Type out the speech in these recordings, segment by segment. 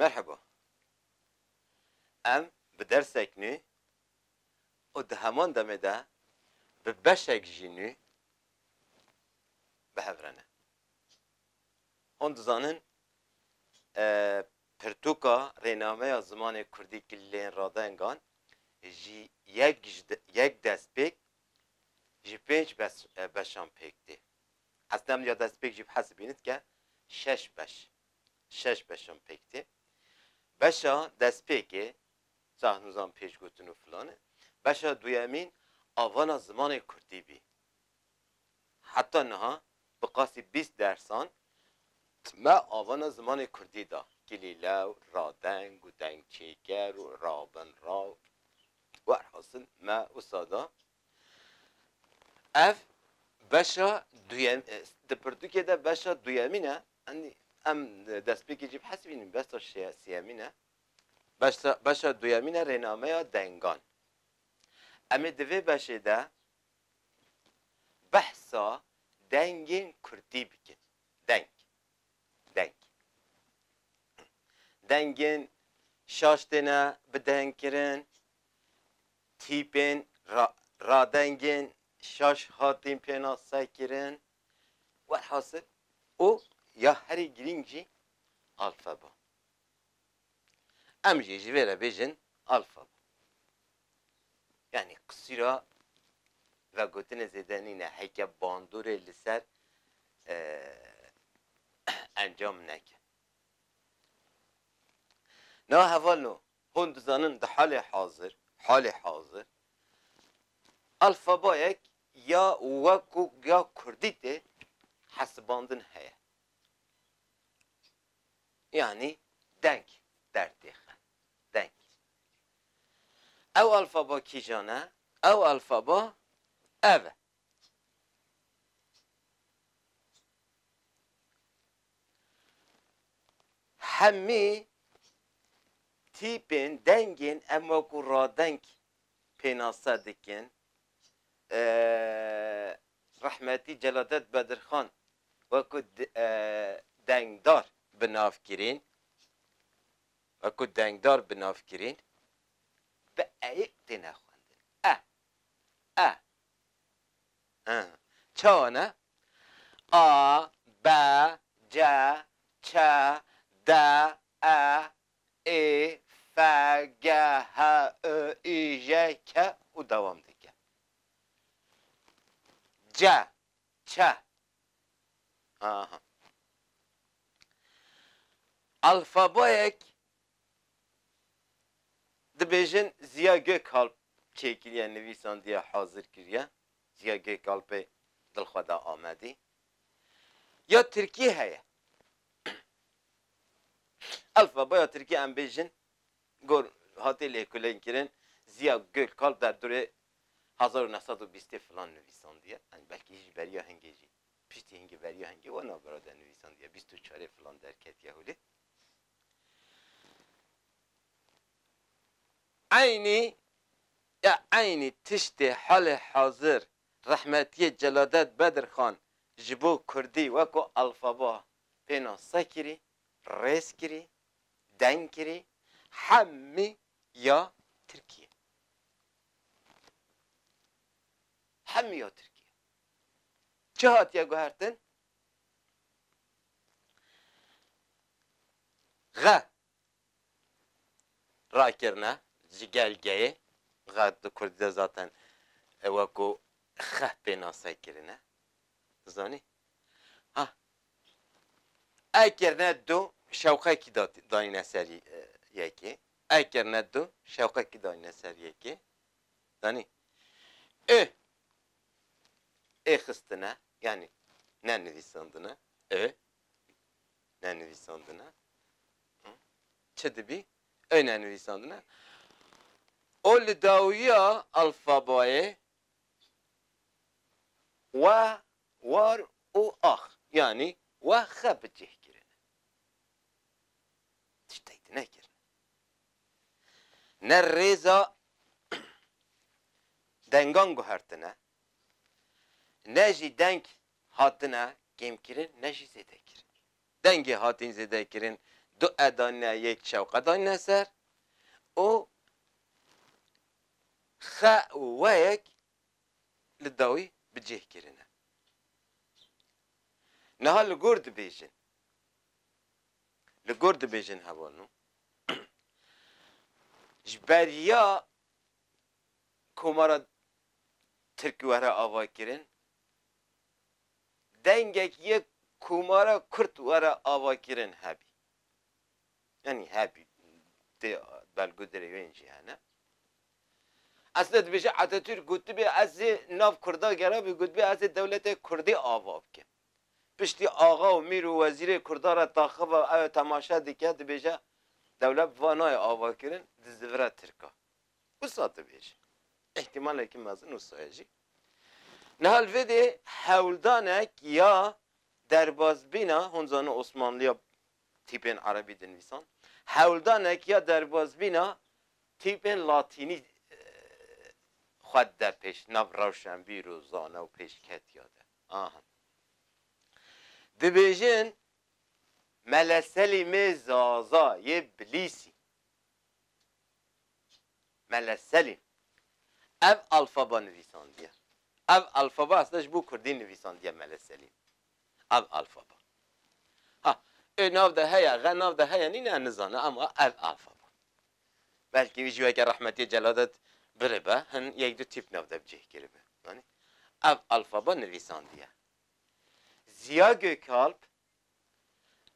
Merhaba. Em bi dersek nû û di heman demê de bi beşek jî nû bihevre. Hûn dizanin pirtûka rênameya zimanê Kurdî kilîleyên radengan ji yek destpêk ji pênc beşan pêk tê. Eslem ya destpêk jî bihesibînit ke şeş beşan pêk tê. Beşa destpêkê zahnûzan pêş gotin û filanê. Beşa duyemîn avana zimanê Kurdî bî. Heta niha bi qasî 20 dersan me avana zimanê Kurdî da. Kilîlew, radeng û dengçêker û rabinraw. Werhasil me wisa da ev beşa duyem di pirtûkê de beşa duyemîn e em destpêkê jî bihesibînin beşa siyemîn e. Beşa duyemîn e rênameya dengan. Em ê di vê beşê de behsa dengên Kurdî bikin. Dengên şaş têne bi deng kirin, tîpên radengên şaş hatîn pênase kirin. Werhasil û ya herî girîng jî alfaba. Em jî ji vê re bêjin alfaba. Yani qisîra vegotinê zêdenî ne heke bandorê li ser encam neke. Na hevalno hûn dizanin di halê hazir alfabayek ya wekû ya Kurdî tê hesibandin heye. Yani denk dertêxe. Denk. Ew alfaba kîjan e? Ew alfaba ev e. Hemî tîpên dengên em wekû radeng pênase dikin. Rehmetî Celadet Bedirxan wekû dengdar bi nav kirîn bi eyîk têne xwendin. Çawa ne? A, B, C, Ç, D, E, E, F, G, H, I, I, J, K û devam dike. C, Ç. Alfabayek dibêjin Ziya Gökalp çêkiriye nivîsandiye hazir kiriye. Ziya Gökalpê dilxwe da Amedî. Ya Tirkî heye. Alfabaya Tirkî em bêjin gor hatê lêkolên kirin Ziya Gökalp derdorê 1920 filan nivîsandiye. Yani belkî ji beriya hingê jî. Piştî hingê beriya hingê we navbera de nivîsandiye. 24 filan derketiye holê. Aynî tiştê halê hazir Rehmetiye Celadet Bedirxan ji bo Kurdî wekû alfaba pênase kirî, rêz kirî, deng kirî, hemî ya Tirkiye. Hemî ya Tirkiye. Çi hatiye guhertin? G rakirine ji gelgeyê. G di Kurdî de zaten wekû xeh pênase kirine. Dizanî? Ekirine du şewqekî danîne ser yekê. Ekirine du şewqekî danîne ser yekê. Danî? Ê xistine yani ne nivîsandine. Ne nivîsandine. Çi dibî? Ne nivîsandine. O li dawiya alfabayê we war û ax yani we xe bi cih kirine. Tiştekî nekirine. Ne rêza dengan guhertine, ne jî deng hatine kêmkirin, ne jî zêdekirin. Dengê hatin zêdekirin دو ادانه یک شوق ادانه سر او خ و یک لداوی بجه کرنه نها لگرد بیجن لگرد بیجن هوانو جبریا کمارا ترکوهره آوا کرن دنگک یک کمارا کرد وره آوا کرن هبی یعنی هبی بلگو دروینجی هنه اصلا بیشه اتاتürk گوتی به از ناف کردا گره بی گوت به از دولت کردی آوا بکن پشتی آقا و میر و وزیر کردا را تاخب و او تماشا دیگه بیشه دولت وانای آوا کرن دزوره ترکا bu saate بیشه احتمال که مزن نسایجی نهال ویده هولدانک یا دربازبینا هنزان عثمانلیا تیپین عربی دنویسان هولدانک یا دربازبینا تیپین لاتینی خود در پیش نو روشنبی روزانه و پیش کت یاده آهان دبیجن ملسلی مزازا یه بلیسی ملسلی ev alfaba nivîsandiye. Ev alfaba aslında bu Kurdî nivîsandiye meleselî. Ev alfaba. Ha, nav da heye, ge nav da heye nîne nizane ama ev alfaba. Belki vi jiveke rahmetiye celadet biribe, hin yek du tip nav da bicih kiribe. Yani ev alfaba nivîsandiye. Ziya Gökalp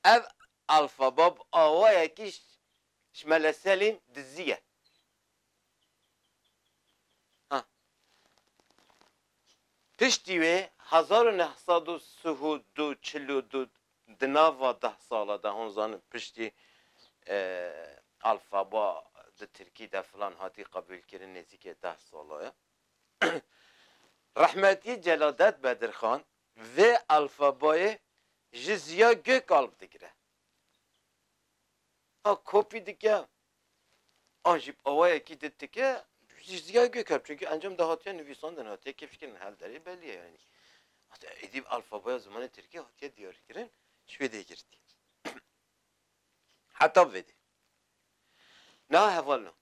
ev alfaba avayekî meleselî diziye. پشتی و 1942 دناوا 10 ساله ده هنزان پشتی الفابا ده ترکی ده فلان هاتی قبول کرن نزدیک 10 ساله رحمتی جلادت بدرخان و الفابای جزیا Gökalp digre ha kopi dike anjip avaya ki dedike Ziya Gökalp çünkü ancam dahatiye nüvisandan hatiye kefşkenin halleri belli yani. Hatta edip alfabaya zamanı Türkiye hatiye diyar giren Şved'e girdi. Hatta vedi. Ne hevalno?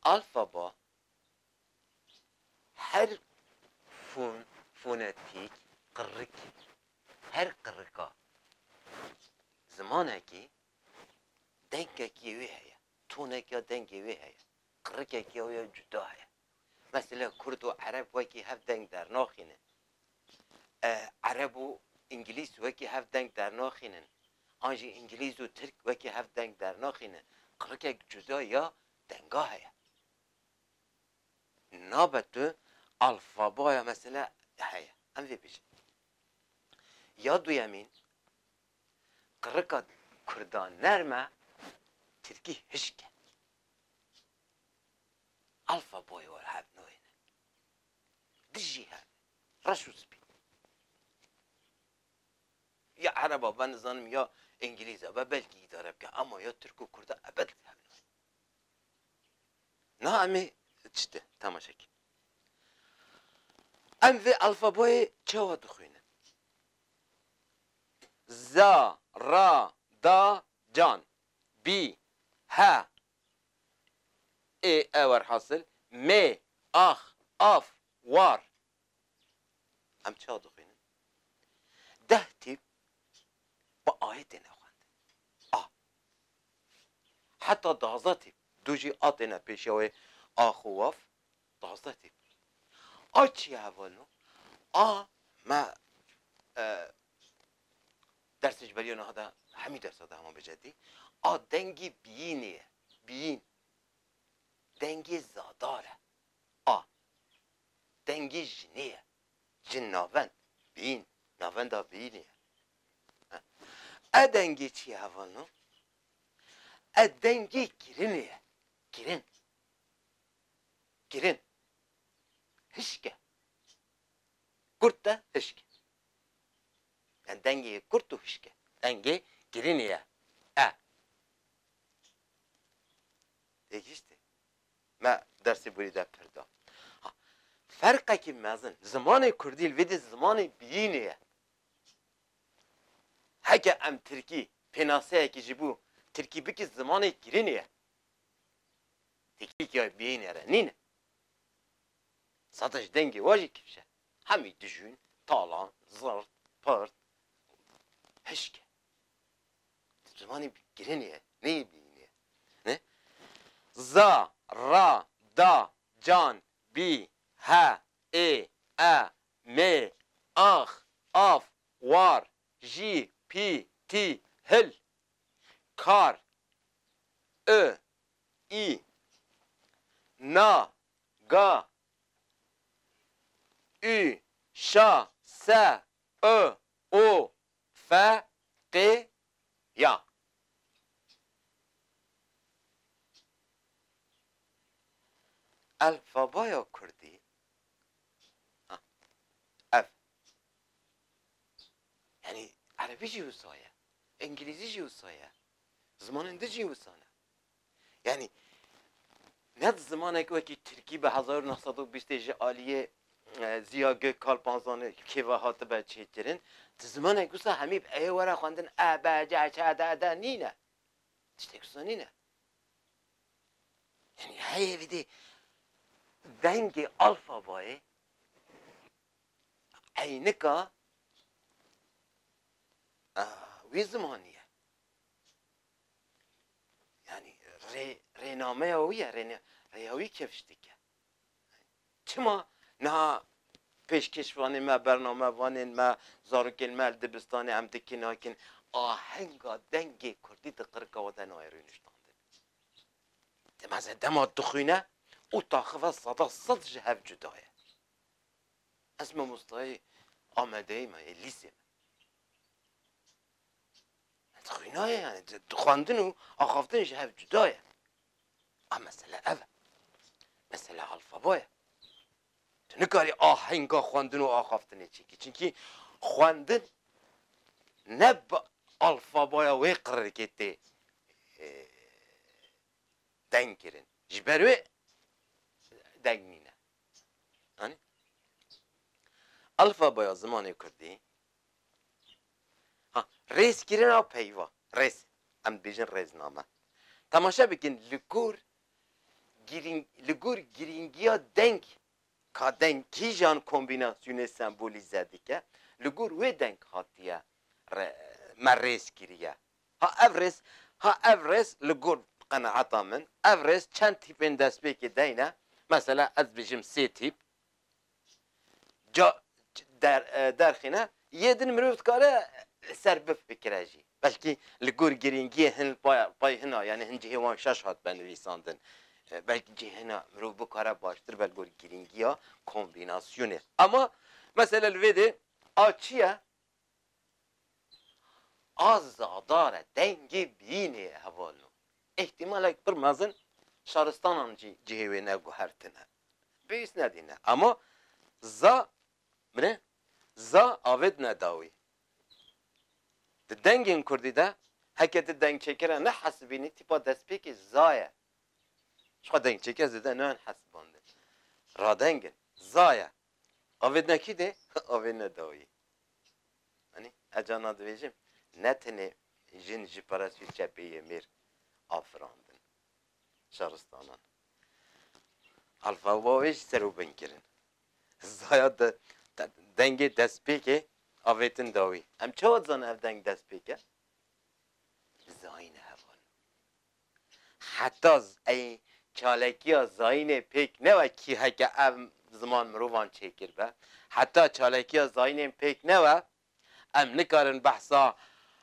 Alfaba her fonetik kırık her kırıka zamanaki denkek yevi heye. Tonek ya denk yevi heye. قرقك يا جداية مثلا كرد وعرب وكي هف دنگ در ناخينن عرب و انجليز وكي هف دنگ در ناخينن انجي انجليز و ترك وكي هف دنگ در ناخينن قرقك جداية دنگاه نابتو الفابايا مثلا هيا ام في بيش يا دو يمين قرقا كردان نرمه تركي هشكه Alfa boy var hep noyne. Dişi hep. Raşus bi. Ya Araba ben zanım ya İngilizce ve belki idare ki ama ya Türk ve Kürt'e ebed hep noyne. Naami işte tamaşa ki. Em ve alfa boy çava dukhuyne. Za, ra, da, can. Bi, ha. Ever hasıl me ah af var am çadıqinin ده tip bu ayet ne xwend hatta dazda tip duji atena peşawe axwaf dazda tip açı havalno ma درس جبريون هذا حميد صدى هم بجدي دنگي بيني بين دنگی زاداره دنگی جنیه جن ناوند بین ناوندا بینیه دنگی چی هوانو دنگی گرینیه girin hişke kurt da hişke yani dengeyi kurtu hişke denge giriniye işte ما درس بريدة فردا فرقه كي مازن زمان كردي الفيدي زمان بينيه حكى ام تركي penaseye ki jibu Türkiye ki zamanı giriniye. Teknik ya beyin yere nine. Satış dengi vacı kifşe. Hemi düşün, talan, zırt, pırt, heşke. Zamanı giriniye. Neyi beyiniye? Ne? Za, ra, da, can, bi, ha, e, me, ah, af, var, ji, pi, ti, hil, kar, i, na, ga, ü, şa, se, o, fe, ya. Alfabaya Kurdî ev yani Arabi jî wisa ye, İngilîzî jî wisa ye, zimanên din jî wisa ne. Yani ne zamanek wekî Tirkî bi 1920 ji aliyê Ziya Gökalpazanê kêva hatibe çêkirin, di zamanek wisa hemî eyê were xwendin e, b, c, ç, d, d nîne. Tiştek wisa nîne. Yani heyê vidî dengê alfabayê eynika wî zimanî ye. Yani rênameya wî ye, rêya wî kevştik ye. Çima niha pêşkeşvanê me, bernamevanên me, zarokên me li dibistanê em dikin hakin ahenga dengê Kurdî di qirika we de nayê rûniştandin. Dimeze dema dixwîne û taxive sada sed ji hev cuda ye. Ez mamostayê Amedeyê me yê lîsê me. Dixwînaye yani xwendin û axaftin ji hev cuda ye. A mesele ev e. Mesele alfaba ye. Tu nikarî ahenga xwendin û axaftinê çêkî. Çünkü xwendin ne bi alfabaya wê qirikê tê deng kirin. Ji ber wê deng nîne. Anî? Alfabaya zimanê Kurdî rêzkirina peyva. Rêz. Em dibêjin rêzname. Temaşe bikin li gor girîngiya deng ka deng kîjan kombînasyonê sembolîze dike, li gor wê deng hatiye me rêz kiriye. Ev rêz li gor qeneeta min, ev rêz çend tîpên destpêkê deyne. Mesela ez bijim sê tîp derxîne yê din mirov dikare ser biv bikire jî. Belkî li gor girîngiyê hin pay hina yani hin cihê wan şeş hat benivîsandin. Belki cihêna mirov bikare baştir bel gor girîngiya kombînasyonê. Ama mesela li vê de a çi ye? A zadar e dengê bînê hevalino. İhtimalek pir mezin şaristanan jî cihê wê neguhertine. Pêwîst nedîne. Ama za mine za avêd nedawî. Di dengên Kurdî de heke di deng çêkire ne hesibînî tîpa destpêkê za ye. Şuxa deng çêke zêde ne hesibandin. Radengin za ye. Avêd nekî de avêd nedawî. Hani ecana dibêjim ne tenê jin ji peresî çepeyê mêr afirandin. Şaristanan. Alfaba wê ji ser û bin kirin. Zaya de dengê destpêkê avêtin dawî. Em çawa dizane ev deng destpêk e? Zayîne heval. Heta çalekiya zayînê pêk ne ve kî heke ev ziman mirovan çêkir be. Heta çalekiya zayînên pêk ne ve em nikarin behsa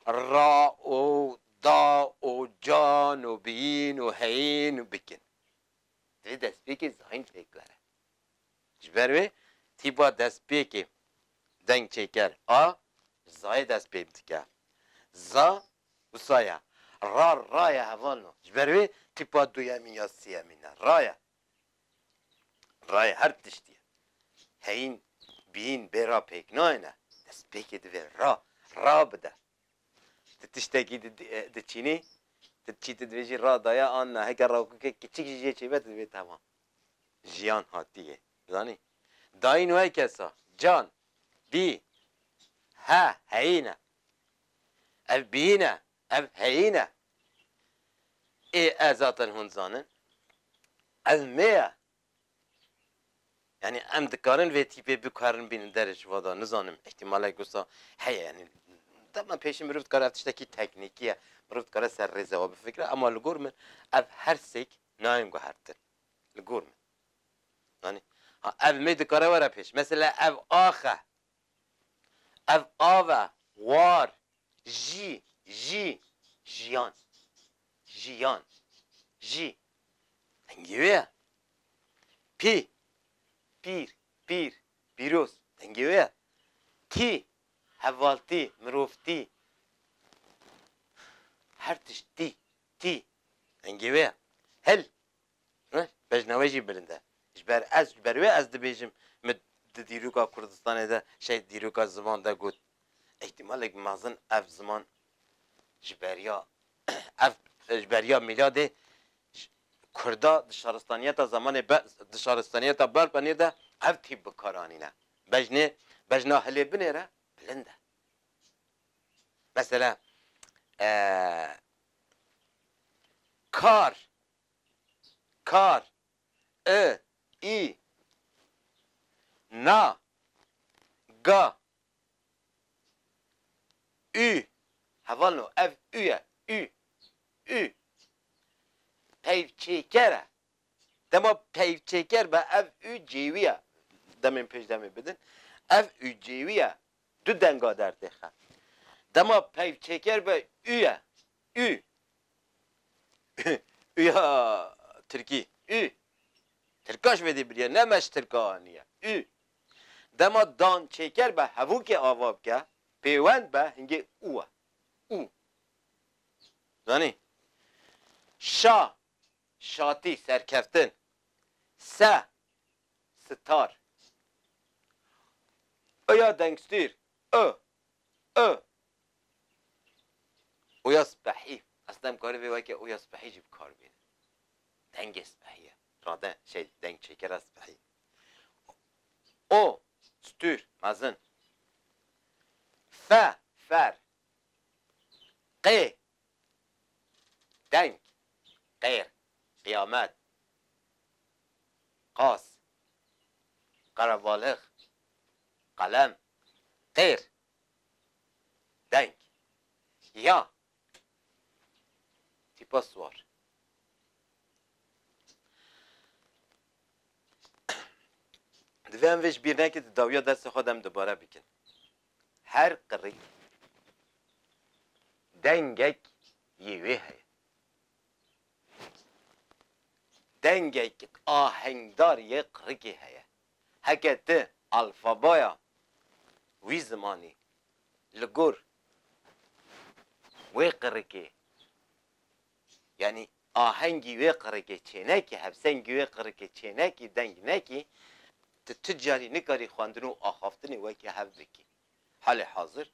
ra û da û can û bîn û heyîn û bikin. Divê destpêkê zayîn pêk were. Ji ber wê tîpa destpêkê deng çêker a zayê dest pê dike. Za wisa ye. Ra ye hevalino. Ji ber wê tîpa duyemîn ya sêyemîn e. Ra ye her tiştî ye. Heyîn bîn bêra pêk nayêne. Destpêkê divê ra bide. Di tiştekî diçînî diçî divê jî ra daye an ne heke rawkûkê kiçik jî jê çêbe divê temam. Jiyan hatiye. Zanî? Dayîn wê kesa can, bî, he, heyîne. Ev bîne. ev heyine. Zaten hon zanin. Ev meye. Yani em dikarin ve tipe bikarin binin derece vada nizanim. İhtimale gusa heye yani. Tamam peşin mürüft kara tişteki teknikiye. Mürüft kara ser reza ve fikre. Ama lgur min ev her sek naim guhertin. Lgur min. Yani ev me dikara vara peş. Mesela ev ahe. Ev ave. Var. Jiyan. Jiyan. Ji. Engive. Pi. Pir. Piroz. Engive. Ti. Hevalti. Mirofti. Her ti. Engive. Hel. Bejnaveci bilinde. Jber ez dibêjim me di dîroka Kurdistanê de dîroka ziman de got. İhtimalek mezin ev ziman ji beriya miladê Kurda dişaristaniyeta zamanê dişaristaniyeta Berpenê de ev tî bikaranîne. Bejna Hilêbinê re bilind e. Mesela kar i na ga ü hevalno ev üye ü peyvçekere dema peyvçeker be ev ü ceviye demin peş demin bidin ev ü ceviye du denga derdi ha dema peyvçeker be üye üya Türkiye Türkaş vedi biriye nemeş Türkaniye dema dan çeker be havuke avab ke peyvend be hinge uwa yani şati serkeftin star öya denkstür öya spahi aslında kari ve vaki öya spahi jib kar bin denge spahiye rada denk çeker spahi o stür mazın fer denk kıyamet qas karabalık kalem denk ya tipas var divem veş bir nekit davya dersi xodem dubara bikin her kırık dengek yevi heye dengek ahengdar ye kırıki heye heketi alfabaya wî zimanî li gor wê qirikê yani ahengî wê qirikê çênekî hevsengî wê qirikê çênekî deng nekî tu carî nikarî xwendin û axaftinê wekî hev bikî halê hazir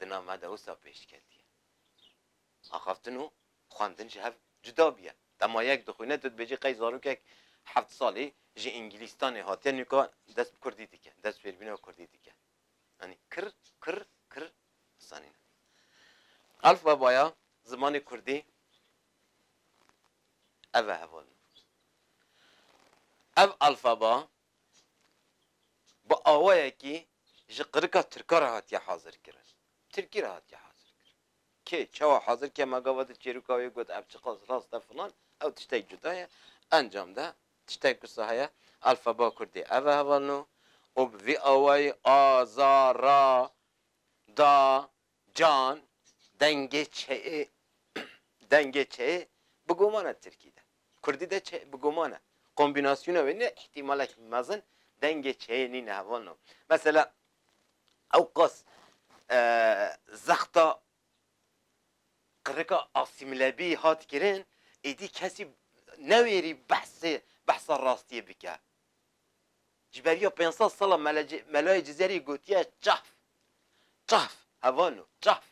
di nava de wisa pêşketiye axaftin û xwendin ji hev cuda biye dema yek dixwîne tu dibêjî qey zarokek heft salî ji Ingilistanê hatiye nûka dest bi Kurdî dike dest fêrbîna Kurdî dike yani kır sanîne alfabaya zimanê Kurdî ev e hevalin ev alfaba bi awayekî ji qirika Tirka re hatiye hazir kirin Tirkî re hatiye hazir kirin kê çawa hazir ke me gava di çêrûka wê got ev çiqas rast e filan ew tiştek cuda ye encam de tiştek wisa heye alfaba Kurdî ev e hevalin û bi vî awayî a za ra da can denge çeye bi gomana Tirkî'de Kurdî de bi gomana kombinasyona ve ne ihtimalek mezin denge çeyeni ne hevalin mesela ew qas zexta qirika asimilebî hat kirin êdî kesî newêrî behsa rastiyê bike ji beriya 500 sala melayê Cizerî gotiye çaf hevalin çaf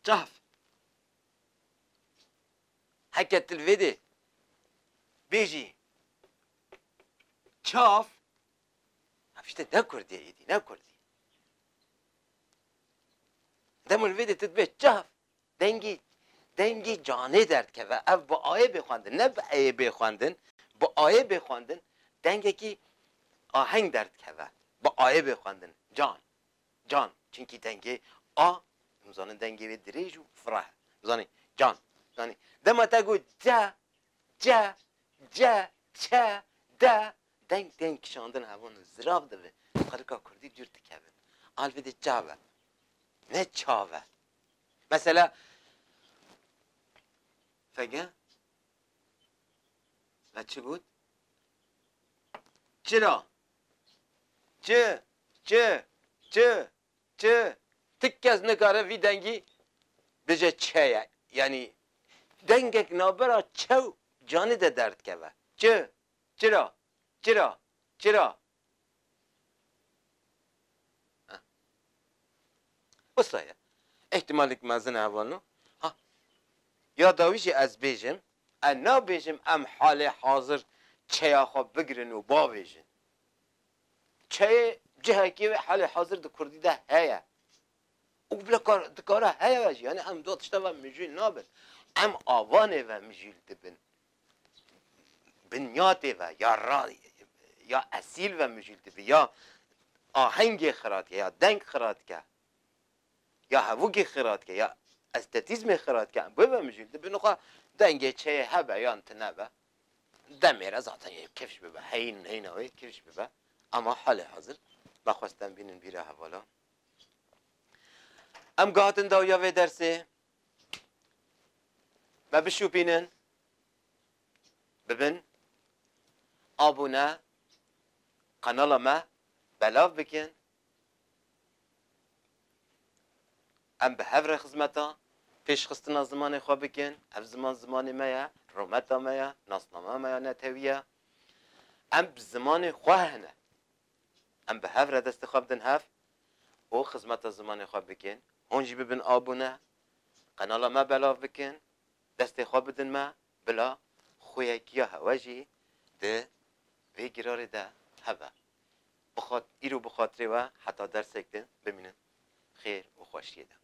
çaf heket vedê bêjî çaf işte ne Kurdî êdî ne Kurdî دمول ویدی تدبه جاف دنگی جانه درد که و اف با آیه بخواندن نه با آیه بخواندن با آیه بخواندن دنگی که آهنگ درد که و با آیه بخواندن جان چونکی دنگی مزانن دنگی و دریج و فرح مزانی جان مزانی دم تا گو جا چه دنگ کشاندن هوان زراب دوه خلقا کردی جور تکبن آلویده چاوه نه چاوه مثلا فگه و چه بود؟ چرا؟ چه تک کس نکاره وی دنگی بجه چه یعنی دنگک نابرا چو جانی ده درد که و چرا بسایه احتمالی که مزن اولو یا داویشی از بیجم انا بیجم ام حال حاضر چه خواب بگرن و با بیجن چه جهه که حال حاضر ده کردی ده هیا او بلا دکاره هیا واجی یعنی ام دو تشتا و مجیل نابن ام آوانه و مجیل دبن بنیاده و یا اصیل و مجیل دبن یا آهنگ خراد که یا دنگ خراد که یا هوگی خراد که یا استتیزم خراد که بوی و مجیل دبن نخواه دنگ چه هبه یا انت نبه دمیره ذاتا کفش ببه هین هوی کفش ببه اما حال حاضر بخواستم بینن بیره حوالا ام گاتن داویا و درسه ما بشو بینن ببن آبونه قنال ما بلاف بکن ام به هفر خزمتا پیش خستنا زمان خواه بکن اف زمان مایا رومتا مایا ناسنامه مایا نتویه ام زمان خواه هنه ام به هفر دست خواب دن هف او خزمتا زمان خواه بکن هونجی ببن آبونه قنال ما بلاف بکن دست خواب بدن ما بلا خویکی هواجی ده وی گرار ده هوا ایرو بخاطره و حتی درس اکتن بمینن خیر و خوشیه ده